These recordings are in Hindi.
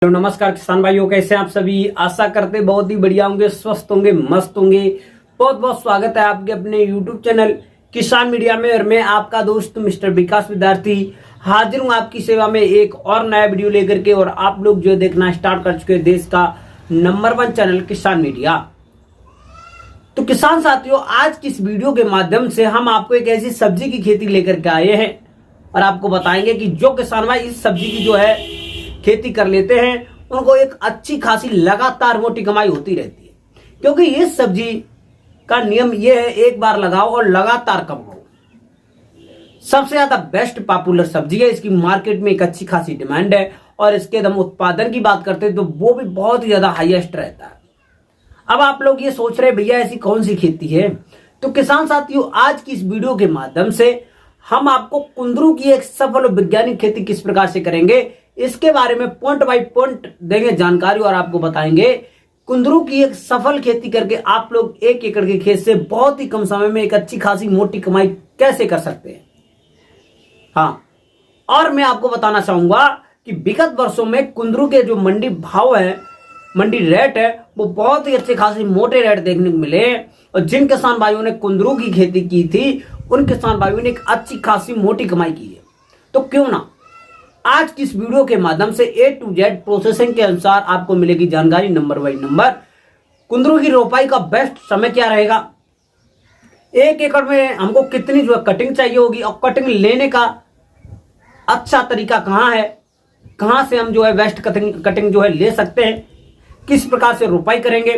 हेलो नमस्कार किसान भाइयों, कैसे हैं आप सभी। आशा करते बहुत ही बढ़िया होंगे, स्वस्थ होंगे, मस्त होंगे। बहुत बहुत स्वागत है आपके अपने YouTube चैनल किसान मीडिया में। और मैं आपका दोस्त मिस्टर विकास विद्यार्थी हाजिर हूं आपकी सेवा में एक और नया वीडियो लेकर के। और आप लोग जो देखना स्टार्ट कर चुके हैं देश का नंबर 1 चैनल किसान मीडिया। तो किसान साथियों, आज की इस वीडियो के माध्यम से हम आपको एक ऐसी सब्जी की खेती लेकर के आए हैं और आपको बताएंगे कि जो किसान भाई इस सब्जी की जो है खेती कर लेते हैं उनको एक अच्छी खासी लगातार मोटी कमाई होती रहती है। क्योंकि इस सब्जी का नियम यह है, एक बार लगाओ और लगातार कमाओ। सबसे ज्यादा बेस्ट पॉपुलर सब्जी है, इसकी मार्केट में एक अच्छी खासी डिमांड है। और इसके हम उत्पादन की बात करते हैं तो वो भी बहुत ही ज्यादा हाईएस्ट रहता है। अब आप लोग ये सोच रहे हैं भैया ऐसी कौन सी खेती है। तो किसान साथियों, आज की इस वीडियो के माध्यम से हम आपको कुंदरू की एक सफल और वैज्ञानिक खेती किस प्रकार से करेंगे इसके बारे में पॉइंट बाय पॉइंट देंगे जानकारी। और आपको बताएंगे कुंदरू की एक सफल खेती करके आप लोग 1 एकड़ के खेत से बहुत ही कम समय में एक अच्छी खासी मोटी कमाई कैसे कर सकते हैं। हाँ, और मैं आपको बताना चाहूंगा कि विगत वर्षों में कुंदरू के जो मंडी भाव है, मंडी रेट है, वो बहुत ही अच्छे खासे मोटे रेट देखने को मिले। और जिन किसान भाइयों ने कुंदरू की खेती की थी उन किसान भाइयों ने एक अच्छी खासी मोटी कमाई की है। तो क्यों ना आज की इस वीडियो के माध्यम से A to Z प्रोसेसिंग के अनुसार आपको मिलेगी जानकारी नंबर बाई नंबर। कुंदरू की रोपाई का बेस्ट समय क्या रहेगा, 1 एकड़ में हमको कितनी जो है कटिंग चाहिए होगी, और कटिंग लेने का अच्छा तरीका कहाँ है, कहाँ से हम जो है बेस्ट कटिंग जो है ले सकते हैं, किस प्रकार से रोपाई करेंगे,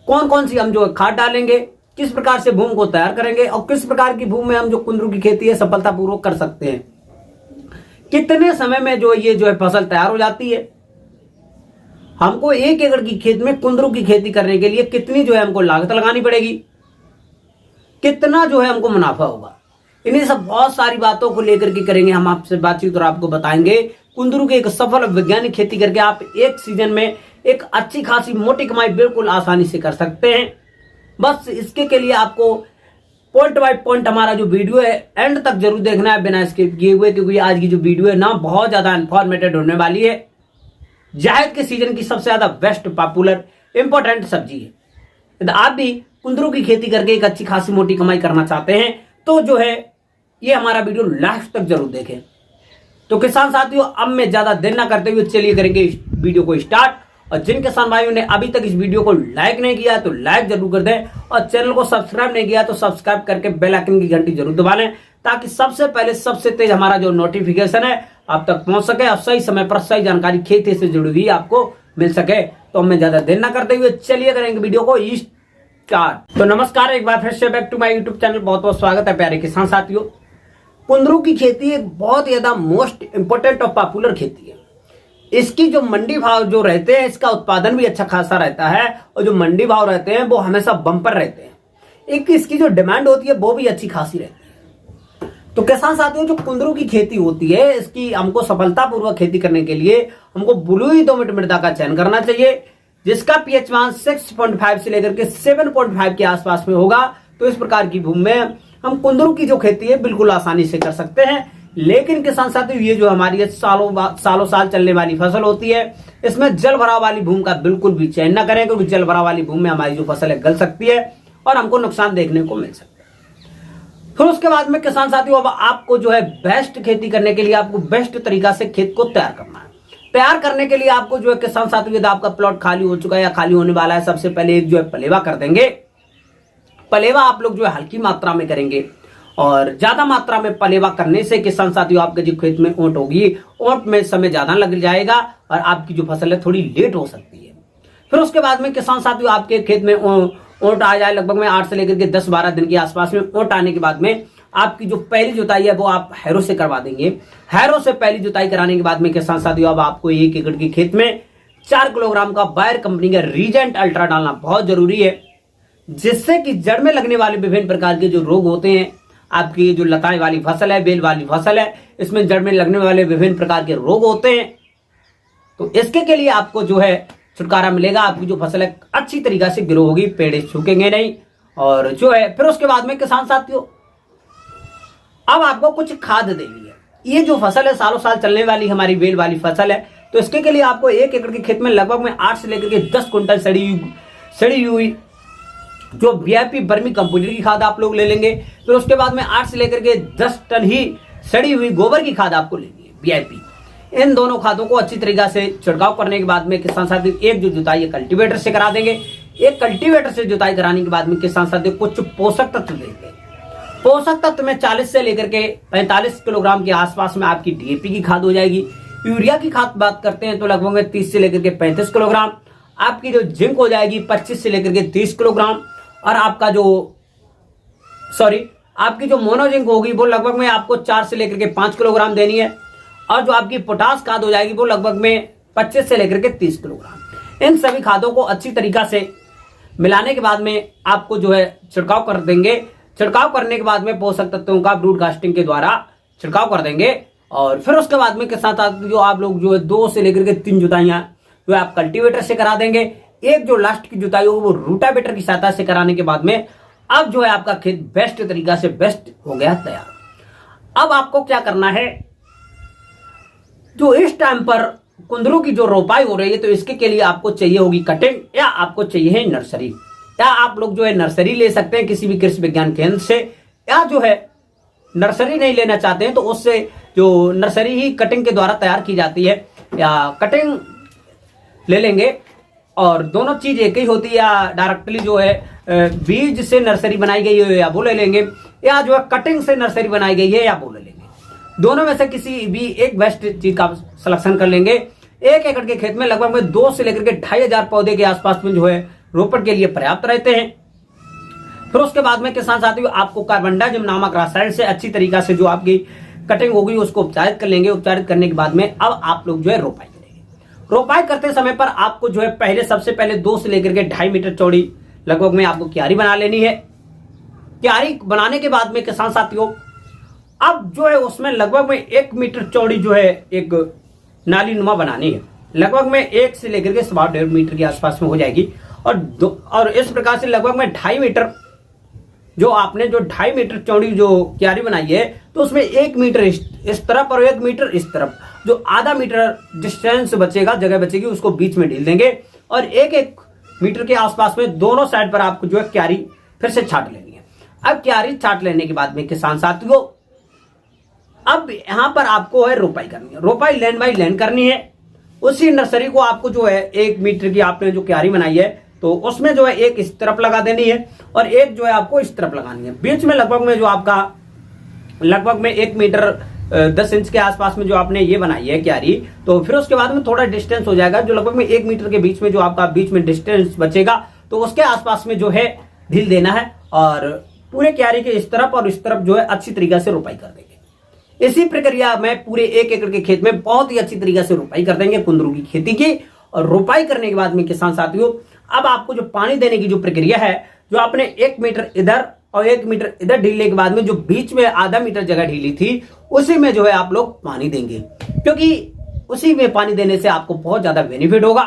कौन कौन सी हम जो है खाद डालेंगे, किस प्रकार से भूमि को तैयार करेंगे और किस प्रकार की भूमि में हम जो कुंदरू की खेती है सफलतापूर्वक कर सकते हैं, कितने समय में जो ये जो है फसल तैयार हो जाती है, हमको 1 एकड़ की खेत में कुंदरू की खेती करने के लिए कितनी जो है हमको लागत लगानी पड़ेगी, कितना जो है हमको मुनाफा होगा। इन्हीं सब बहुत सारी बातों को लेकर के करेंगे हम आपसे बातचीत और आपको बताएंगे कुंदरू की एक सफल वैज्ञानिक खेती करके आप एक सीजन में एक अच्छी खासी मोटी कमाई बिल्कुल आसानी से कर सकते हैं। बस इसके के लिए आपको पॉइंट बाय पॉइंट हमारा जो वीडियो है एंड तक जरूर देखना है बिना स्किप किए हुए, क्योंकि आज की जो वीडियो है ना बहुत ज्यादा इंफॉर्मेटिव होने वाली है। जायद के सीजन की सबसे ज्यादा बेस्ट पॉपुलर इंपॉर्टेंट सब्जी है। यदि आप भी कुंदरू की खेती करके एक अच्छी खासी मोटी कमाई करना चाहते हैं तो जो है ये हमारा वीडियो लास्ट तक जरूर देखें। तो किसान साथियों, अब मैं ज्यादा देर ना करते हुए चलिए करेंगे इस वीडियो को स्टार्ट। और जिन किसान भाइयों ने अभी तक इस वीडियो को लाइक नहीं किया तो लाइक जरूर कर दें, और चैनल को सब्सक्राइब नहीं किया तो सब्सक्राइब करके बेल आइकन की घंटी जरूर दबा लें, ताकि सबसे पहले सबसे तेज हमारा जो नोटिफिकेशन है आप तक पहुंच सके और सही समय पर सही जानकारी खेती से जुड़ी हुई आपको मिल सके। तो मैं ज्यादा देर ना करते हुए चलिए करेंगे वीडियो को स्टार्ट। तो नमस्कार, एक बार फिर से back to my YouTube channel. बहुत बहुत स्वागत है प्यारे किसान साथियों। कुंदरू की खेती एक बहुत ज्यादा मोस्ट इंपोर्टेंट और पॉपुलर खेती है। इसकी जो मंडी भाव जो रहते हैं, इसका उत्पादन भी अच्छा खासा रहता है और जो मंडी भाव रहते हैं वो हमेशा बम्पर रहते हैं। एक इसकी जो डिमांड होती है वो भी अच्छी खासी रहती है। तो किसान साथियों, जो कुंदरू की खेती होती है इसकी हमको सफलतापूर्वक खेती करने के लिए हमको बलुई दोमट मृदा का चयन करना चाहिए, जिसका पीएच मान 6.5 से लेकर के 7.5 के आसपास में होगा। तो इस प्रकार की भूमि में हम कुंदरू की जो खेती है बिल्कुल आसानी से कर सकते हैं। लेकिन किसान साथियों, ये जो हमारी सालों साल चलने वाली फसल होती है, इसमें जल भराव वाली भूमि का बिल्कुल भी चयन न करें, क्योंकि जल भराव वाली भूमि में हमारी जो फसल है गल सकती है और हमको नुकसान देखने को मिल सकता है। फिर उसके बाद में किसान साथियों, अब आपको जो है बेस्ट खेती करने के लिए आपको बेस्ट तरीका से खेत को तैयार करना है। तैयार करने के लिए आपको जो है किसान साथियों, यदि आपका प्लॉट खाली हो चुका है या खाली होने वाला है, सबसे पहले एक जो है पलेवा कर देंगे। पलेवा आप लोग जो है हल्की मात्रा में करेंगे, और ज्यादा मात्रा में पलेवा करने से किसान साथियों आपके जो खेत में ओंट होगी, ओंट में समय ज्यादा लग जाएगा और आपकी जो फसल है थोड़ी लेट हो सकती है। फिर उसके बाद में किसान साथियों आपके खेत में ओंट आ जाए, लगभग में 8 से लेकर के 10-12 दिन के आसपास में ओंट आने के बाद में आपकी जो पहली जुताई है वो आप हैरो से करवा देंगे। हैरो से पहली जुताई कराने के बाद में किसान साथियों अब आपको 1 एकड़ के खेत में 4 किलोग्राम का बायर कंपनी का रीजेंट अल्ट्रा डालना बहुत जरूरी है, जिससे कि जड़ में लगने वाले विभिन्न प्रकार के जो रोग होते हैं, आपकी जो लताएं वाली फसल है, बेल वाली फसल है, इसमें जड़ में लगने वाले विभिन्न प्रकार के रोग होते हैं। तो इसके के लिए आपको जो है छुटकारा मिलेगा, आपकी जो फसल है अच्छी तरीके से ग्रो होगी, पेड़ सूखेंगे नहीं। और जो है फिर उसके बाद में किसान साथियों अब आपको कुछ खाद देनी है। ये जो फसल है सालों साल चलने वाली हमारी बेल वाली फसल है, तो इसके के लिए आपको 1 एकड़ के खेत में लगभग में 8 से लेकर के 10 कुंटल सड़ी हुई जो वीआईपी बर्मी कंपोजिट की खाद आप लोग ले लेंगे। फिर उसके बाद में 8 से लेकर के 10 टन ही सड़ी हुई गोबर की खाद आपको लेनी है वीआईपी। इन दोनों खादों को अच्छी तरीके से छिड़काव करने के बाद में किसान साथी एक जो जुताई कल्टीवेटर से करा देंगे। एक कल्टीवेटर से जुताई कराने के बाद में किसान साथी कुछ पोषक तत्व देंगे। पोषक तत्व में 40 से लेकर के 45 किलोग्राम के आसपास में आपकी डीएपी की खाद हो जाएगी। यूरिया की खाद बात करते हैं तो लगभग 30 से लेकर के 35 किलोग्राम। आपकी जो जिंक हो जाएगी 25 से लेकर के 30 किलोग्राम। और आपका आपकी जो मोनोजिंक होगी वो लगभग में आपको 4 से लेकर के 5 किलोग्राम देनी है। और जो आपकी पोटास खाद हो जाएगी वो लगभग में 25 से लेकर के 30 किलोग्राम। इन सभी खादों को अच्छी तरीका से मिलाने के बाद में आपको जो है छिड़काव कर देंगे। छिड़काव करने के बाद में पोषक तत्वों का ब्रूडकास्टिंग के द्वारा छिड़काव कर देंगे। और फिर उसके बाद में किसान साथी जो आप लोग जो है 2 से लेकर के 3 जुताइयां जो आप कल्टीवेटर से करा देंगे। एक जो लास्ट की जुताई होगी वो रूटावेटर की सहायता से कराने के बाद में अब जो है आपका खेत बेस्ट तरीका से बेस्ट हो गया तैयार। अब आपको क्या करना है, जो इस टाइम पर कुंदरू की जो रोपाई हो रही है तो इसके के लिए आपको चाहिए होगी कटिंग या आपको चाहिए है नर्सरी। या आप लोग जो है नर्सरी ले सकते हैं किसी भी कृषि विज्ञान केंद्र से, या जो है नर्सरी नहीं लेना चाहते हैं तो उससे जो नर्सरी ही कटिंग के द्वारा तैयार की जाती है या कटिंग ले लेंगे। और दोनों चीज एक ही होती है, या डायरेक्टली जो है बीज से नर्सरी बनाई गई है या वो ले लेंगे, या जो है कटिंग से नर्सरी बनाई गई है या वो ले लेंगे। दोनों में से किसी भी एक बेस्ट चीज का सिलेक्शन कर लेंगे। 1 एकड़ के खेत में लगभग में 2 से लेकर के 2500 पौधे के आसपास में जो है रोपण के लिए पर्याप्त रहते हैं। फिर उसके बाद में किसान साथियों आपको कार्बनडाजिम नामक रसायन से अच्छी तरीका से जो आपकी कटिंग होगी उसको उपचारित कर लेंगे। उपचारित करने के बाद में अब आप लोग जो है रोपाई करेंगे। रोपाई करते समय पर आपको जो है सबसे पहले 2 से लेकर के 2.5 मीटर चौड़ी लगभग में आपको क्यारी बना लेनी है। क्यारी बनाने के बाद में किसान साथियों अब जो है उसमें लगभग में 1 मीटर चौड़ी जो है एक नाली नुमा बनानी है। लगभग में 1 से लेकर के 1.5 मीटर के आसपास में हो जाएगी। और इस प्रकार से लगभग में 2.5 मीटर जो आपने जो 2.5 मीटर चौड़ी जो क्यारी बनाई है तो उसमें 1 मीटर इस तरफ और 1 मीटर इस तरफ जो आधा मीटर डिस्टेंस बचेगा, जगह बचेगी, उसको बीच में ढील देंगे। और 1-1 मीटर के आसपास में दोनों साइड पर आपको जो है क्यारी फिर से छाट लेनी है। अब क्यारी छाट लेने के बाद में किसान साथियों अब यहां पर आपको है रोपाई करनी है। रोपाई लेन बाई लेन करनी है। उसी नर्सरी को आपको जो है 1 मीटर की आपने जो क्यारी बनाई है तो उसमें जो है एक इस तरफ लगा देनी है और एक जो है आपको इस तरफ लगानी है। बीच में लगभग में जो आपका लगभग में 1 मीटर 10 इंच के आसपास में जो आपने ये बनाई है क्यारी, तो फिर उसके बाद में थोड़ा डिस्टेंस हो जाएगा जो लगभग में 1 मीटर के बीच में जो आपका बीच में डिस्टेंस बचेगा तो उसके आसपास में जो है ढील देना है और पूरे क्यारी के इस तरफ और इस तरफ जो है अच्छी तरीके से रोपाई कर देंगे। इसी प्रक्रिया में पूरे 1 एकड़ के खेत में बहुत ही अच्छी तरीके से रोपाई कर देंगे कुंदरू की खेती की। और रोपाई करने के बाद में किसान साथियों अब आपको जो पानी देने की जो प्रक्रिया है, जो आपने 1 मीटर इधर और 1 मीटर इधर ढीलने के बाद में जो बीच में आधा मीटर जगह ढीली थी उसी में जो है आप लोग पानी देंगे, क्योंकि उसी में पानी देने से आपको बहुत ज्यादा बेनिफिट होगा।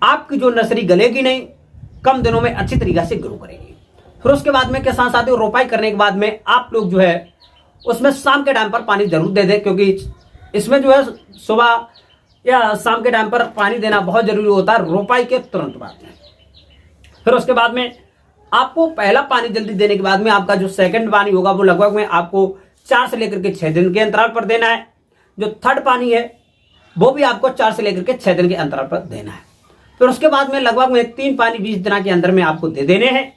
आपकी जो नर्सरी गलेगी नहीं, कम दिनों में अच्छी तरीके से ग्रो करेगी। फिर उसके बाद में किसान साथियों रोपाई करने के बाद में आप लोग जो है उसमें शाम के टाइम पर पानी जरूर दे दें, क्योंकि इसमें जो है सुबह या शाम के टाइम पर पानी देना बहुत जरूरी होता है रोपाई के तुरंत बाद में। फिर उसके बाद में आपको पहला पानी जल्दी देने के बाद में आपका जो सेकंड पानी होगा वो लगभग में आपको 4 से लेकर के 6 दिन के अंतराल पर देना है। जो थर्ड पानी है वो भी आपको 4 से लेकर के 6 दिन के अंतराल पर देना है। फिर उसके बाद में लगभग में 3 पानी 20 दिन के अंदर में आपको दे देने हैं।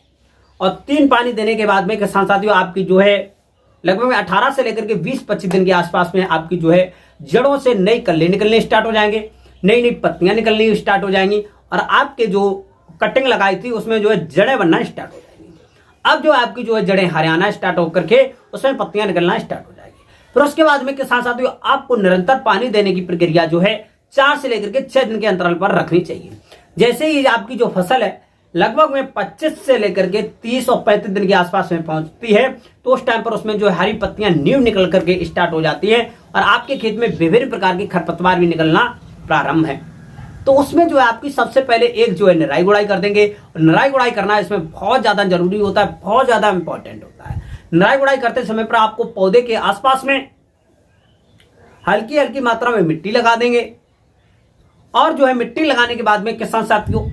और 3 पानी देने के बाद में किसान साथियों आपकी जो है लगभग में 18 से लेकर के 20-25 दिन के आसपास में आपकी जो है जड़ों से नई कल्ले निकलने स्टार्ट हो जाएंगे, नई नई पत्तियां निकलनी स्टार्ट हो जाएंगी और आपके जो कटिंग लगाई थी उसमें जो है जड़ें बनना स्टार्ट हो जाएंगी। अब जो आपकी जो है जड़ें हरियाणा स्टार्ट होकर के उसमें पत्तियां निकलना स्टार्ट हो जाएगी। फिर उसके बाद में किसान साथियों आपको निरंतर पानी देने की प्रक्रिया जो है 4 से लेकर के 6 दिन के अंतराल पर रखनी चाहिए। जैसे ही आपकी जो फसल है लगभग में 25 से लेकर के 30 और 35 दिन के आसपास में पहुंचती है तो उस टाइम पर उसमें जो हरी पत्तियां न्यू निकल करके स्टार्ट हो जाती है और आपके खेत में विभिन्न प्रकार के खरपतवार भी निकलना प्रारंभ है। तो उसमें जो है आपकी सबसे पहले एक जो है निराई गुड़ाई कर देंगे। निराई गुड़ाई करना इसमें बहुत ज्यादा जरूरी होता है, बहुत ज्यादा इंपॉर्टेंट होता है। निराई गुड़ाई करते समय पर आपको पौधे के आसपास में हल्की हल्की मात्रा में मिट्टी लगा देंगे। और जो है मिट्टी लगाने के बाद में किसान साथियों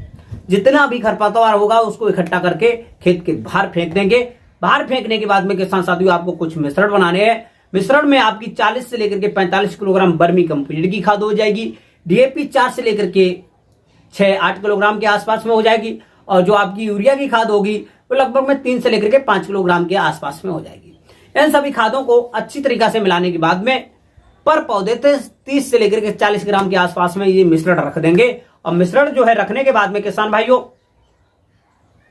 जितना भी खरपतवार होगा उसको इकट्ठा करके खेत के बाहर फेंक देंगे। बाहर फेंकने के बाद में किसान साथियों आपको कुछ मिश्रण बनाने हैं। मिश्रण में आपकी 40 से लेकर के 45 किलोग्राम वर्मी कंपोस्ट की खाद हो जाएगी। डीएपी 4 से लेकर के 6-8 किलोग्राम के आसपास में हो जाएगी। और जो आपकी यूरिया की खाद होगी वो लगभग में 3 से लेकर के 5 किलोग्राम के आसपास में हो जाएगी। इन सभी खादों को अच्छी तरीका से मिलाने के बाद में पर पौधे 30 से लेकर के 40 ग्राम के आसपास में ये मिश्रण रख देंगे। और मिश्रण जो है रखने के बाद में किसान भाइयों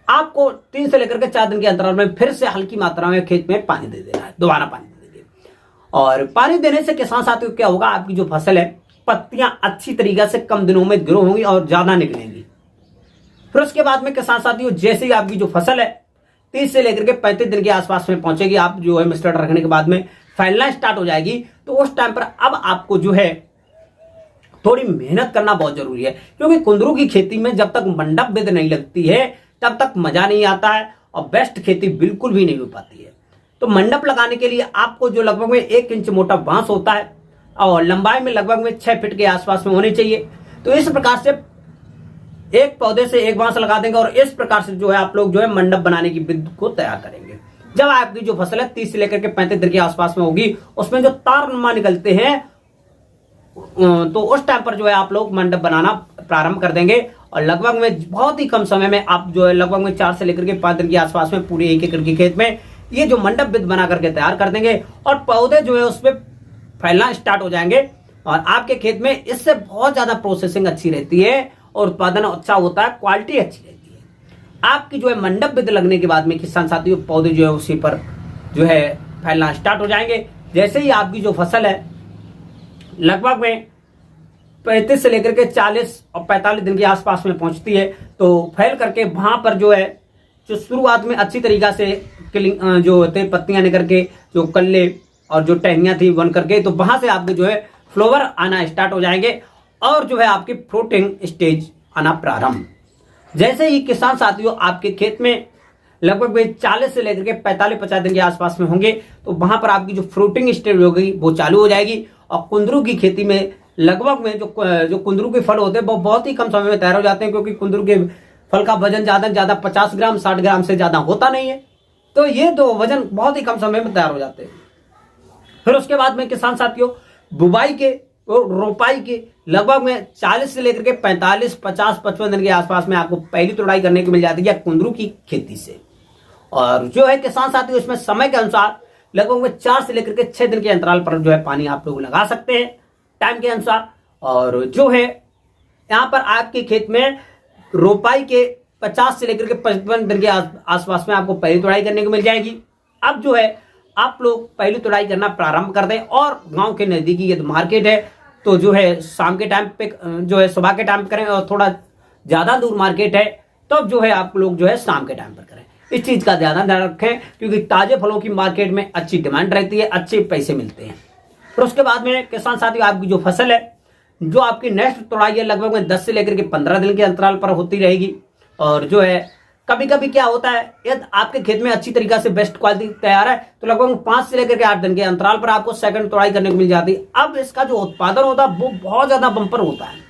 आपको 3 से लेकर के 4 दिन के अंतराल में फिर से हल्की मात्रा में खेत में पानी दे देना है, दोबारा पानी दे देंगे। और पानी देने से किसान साथियों क्या होगा, आपकी जो फसल है पत्तियां अच्छी तरीके से कम दिनों में ग्रो होंगी और ज्यादा निकलेंगी। फिर उसके बाद में किसान साथियों जैसे ही आपकी जो फसल है 30 से लेकर के 35 दिन के आसपास में पहुंचेगी, आप जो है मिश्रण रखने के बाद में फैलना स्टार्ट हो जाएगी, तो उस टाइम पर अब आपको जो है थोड़ी मेहनत करना बहुत जरूरी है। क्योंकि कुंदरू की खेती में जब तक मंडप विद नहीं लगती है तब तक मजा नहीं आता है और बेस्ट खेती बिल्कुल भी नहीं हो पाती है। तो मंडप लगाने के लिए आपको जो लगभग में 1 इंच मोटा बांस होता है और लंबाई में लगभग में 6 फीट के आसपास में होनी चाहिए। तो इस प्रकार से एक पौधे से एक बांस लगा देंगे और इस प्रकार से जो है आप लोग जो है मंडप बनाने की विधि को तैयार करेंगे। जब आपकी जो फसल है 30 से लेकर के 35 दिन के आसपास में होगी, उसमें जो तार नुमा निकलते हैं तो उस टाइम पर जो है आप लोग मंडप बनाना प्रारंभ कर देंगे। और लगभग में बहुत ही कम समय में आप जो है लगभग में 4 से लेकर के 5 दिन के आसपास में पूरे 1 एकड़ के खेत में ये जो मंडप विध बना करके तैयार कर देंगे और पौधे जो है उसमें फैलना स्टार्ट हो जाएंगे। और आपके खेत में इससे बहुत ज्यादा प्रोसेसिंग अच्छी रहती है और उत्पादन अच्छा होता है, क्वालिटी अच्छी रहती है। आपकी जो है मंडप विध लगने के बाद में किसान साथियों पौधे जो है उसी पर जो है फैलना स्टार्ट हो जाएंगे। जैसे ही आपकी जो फसल है लगभग में 35 से लेकर के 40 और 45 दिन के आसपास में पहुंचती है, तो फैल करके वहां पर जो है जो शुरुआत में अच्छी तरीका से किलिंग जो होते पत्तियां निकल के जो कल्ले और जो टहनियां थी बन करके, तो वहां से आपके जो है फ्लावर आना स्टार्ट हो जाएंगे और जो है आपकी फ्रूटिंग स्टेज आना प्रारंभ। जैसे ही किसान साथियों आपके खेत में लगभग 40 से लेकर के 45-50 दिन के आसपास में होंगे, तो वहां पर आपकी जो फ्रूटिंग स्टेज होगी वो चालू हो जाएगी। और कुंदरू की खेती में लगभग में जो कुंदरू के फल होते हैं वो बहुत ही कम समय में तैयार हो जाते हैं, क्योंकि कुंदरू के फल का वजन ज्यादा 50 ग्राम 60 ग्राम से ज्यादा होता नहीं है। तो ये दो वजन बहुत ही कम समय में तैयार हो जाते हैं। फिर उसके बाद में किसान साथियों बुवाई के और रोपाई के लगभग में 40 से लेकर के 45, 50, 55 दिन के आसपास में आपको पहली तुड़ाई करने को मिल जाती है कुंदरू की खेती से। और जो है किसान साथियों इसमें समय के अनुसार लगभग में 4 से लेकर के 6 दिन के अंतराल पर जो है पानी आप लोग लगा सकते हैं टाइम के अनुसार। और जो है यहाँ पर आपके खेत में रोपाई के 50 से लेकर के 55 दिन के आसपास में आपको पहली तुड़ाई करने को मिल जाएगी। अब जो है आप लोग पहली तुड़ाई करना प्रारंभ कर दें और गांव के नजदीकी ये मार्केट है तो जो है शाम के टाइम पे जो है सुबह के टाइम पे करें, और थोड़ा ज्यादा दूर मार्केट है तब जो है आप लोग जो है शाम के टाइम पर करें। इस चीज का ध्यान रखें क्योंकि ताजे फलों की मार्केट में अच्छी डिमांड रहती है, अच्छे पैसे मिलते हैं। फिर उसके बाद में किसान साथियों आपकी जो फसल है जो आपकी नेक्स्ट तुड़ाई है लगभग में 10 से लेकर के 15 दिन के अंतराल पर होती रहेगी। और जो है कभी कभी क्या होता है यदि आपके खेत में अच्छी तरीके से बेस्ट क्वालिटी तैयार है तो लगभग 5 से लेकर के 8 दिन के अंतराल पर आपको सेकंड तुड़ाई करने को मिल जाती है। अब इसका जो उत्पादन होता है वो बहुत ज्यादा बम्पर होता है।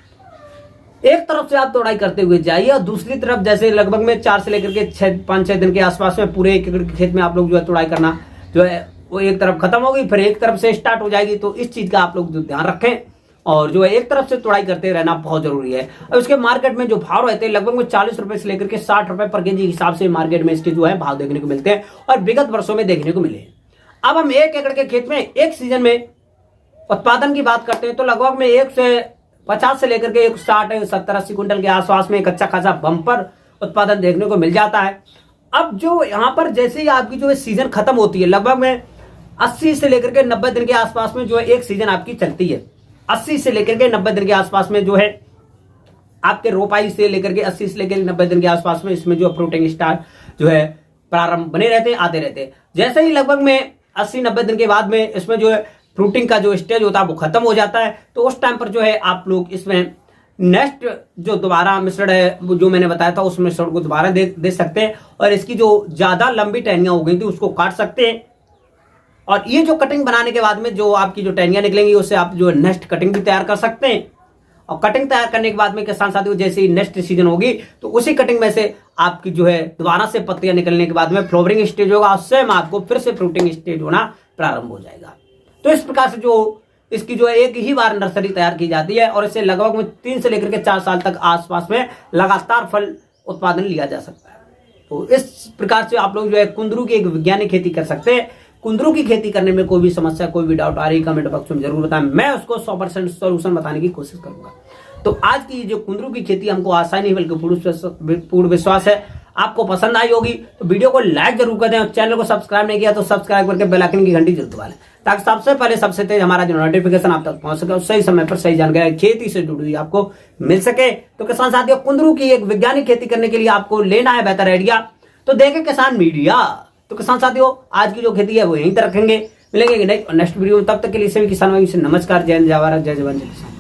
एक तरफ से आप तुड़ाई करते हुए जाइए और दूसरी तरफ जैसे लगभग में 4 से लेकर के 5-6 दिन के आसपास में पूरे 1 एकड़ के खेत में आप लोग जो है तुड़ाई करना जो है वो एक तरफ खत्म होगी फिर एक तरफ से स्टार्ट हो जाएगी। तो इस चीज का आप लोग ध्यान रखें और जो है एक तरफ से तुड़ाई करते रहना बहुत जरूरी है। और उसके मार्केट में जो भाव रहते हैं लगभग में 40 रुपए से लेकर के 60 रुपए पर केजी हिसाब से मार्केट में इसके जो है भाव देखने को मिलते हैं और विगत वर्षों में देखने को मिले। अब हम 1 एकड़ के खेत में एक सीजन में उत्पादन की बात करते हैं तो लगभग में 150 से लेकर के 160 70-80 क्विंटल के आसपास में एक अच्छा खासा बम्पर उत्पादन देखने को मिल जाता है। अब जो यहाँ पर जैसे ही आपकी जो है सीजन खत्म होती है लगभग में 80 से लेकर के 90 दिन के आसपास में जो है एक सीजन आपकी चलती है। 80 से लेकर के 90 दिन के आसपास में जो है आपके रोपाई से लेकर के 80 से लेकर 90 दिन के आसपास में इसमें जो फ्रूटिंग स्टार जो है प्रारंभ बने रहते हैं आते रहते हैं। जैसे ही लगभग में 80-90 दिन के बाद में इसमें जो है फ्रूटिंग का जो स्टेज होता है वो खत्म हो जाता है। तो उस टाइम पर जो है आप लोग इसमें नेक्स्ट जो दोबारा मिश्रण है वो जो मैंने बताया था उस मिश्रण को दोबारा दे सकते हैं और इसकी जो ज्यादा लंबी टहनियां हो गई थी उसको काट सकते हैं और ये जो कटिंग बनाने के बाद में जो आपकी जो टहनियां निकलेंगी उससे आप जो नेक्स्ट कटिंग भी तैयार कर सकते हैं। और कटिंग तैयार करने के बाद में किसान साथियों जैसे ही नेक्स्ट सीजन होगी तो उसी कटिंग में से आपकी जो है दोबारा से पत्तियां निकलने के बाद में फ्लावरिंग स्टेज होगा, उससे आपको फिर से फ्रूटिंग स्टेज होना प्रारंभ हो जाएगा। तो इस प्रकार से जो इसकी जो है एक ही बार नर्सरी तैयार की जाती है और इसे लगभग में 3 से लेकर के 4 साल तक आसपास में लगातार फल उत्पादन लिया जा सकता है। तो इस प्रकार से आप लोग जो है कुंदरू की एक वैज्ञानिक खेती कर सकते हैं। कुंदरू की खेती करने में कोई भी समस्या, कोई भी डाउट आ रही, कमेंट बॉक्स में जरूर बताएं, मैं उसको 100% सोल्यूशन बताने की कोशिश करूंगा। तो आज की जो कुंदरू की खेती हमको आसान नहीं बल्कि पूर्ण विश्वास है आपको पसंद आई होगी। तो वीडियो को लाइक जरूर कर दें और चैनल को सब्सक्राइब नहीं किया तो सब्सक्राइब करके बेल आइकन की घंटी जरूर दबा लें ताकि सबसे पहले सबसे तेज हमारा जो नोटिफिकेशन आप तक पहुंच सके और सही समय पर सही जानकारी खेती से जुड़ी हुई आपको मिल सके। तो किसान साथियों कुंदरू की एक वैज्ञानिक खेती करने के लिए आपको लेना है बेहतर आइडिया, तो देखें किसान मीडिया। तो किसान साथियों आज की जो खेती है वो यहीं तक रखेंगे, मिलेंगे नेक्स्ट वीडियो में। तब तक के लिए सभी किसानों से नमस्कार, जय हिंद, जय भारत, जय जवान, जय किसान।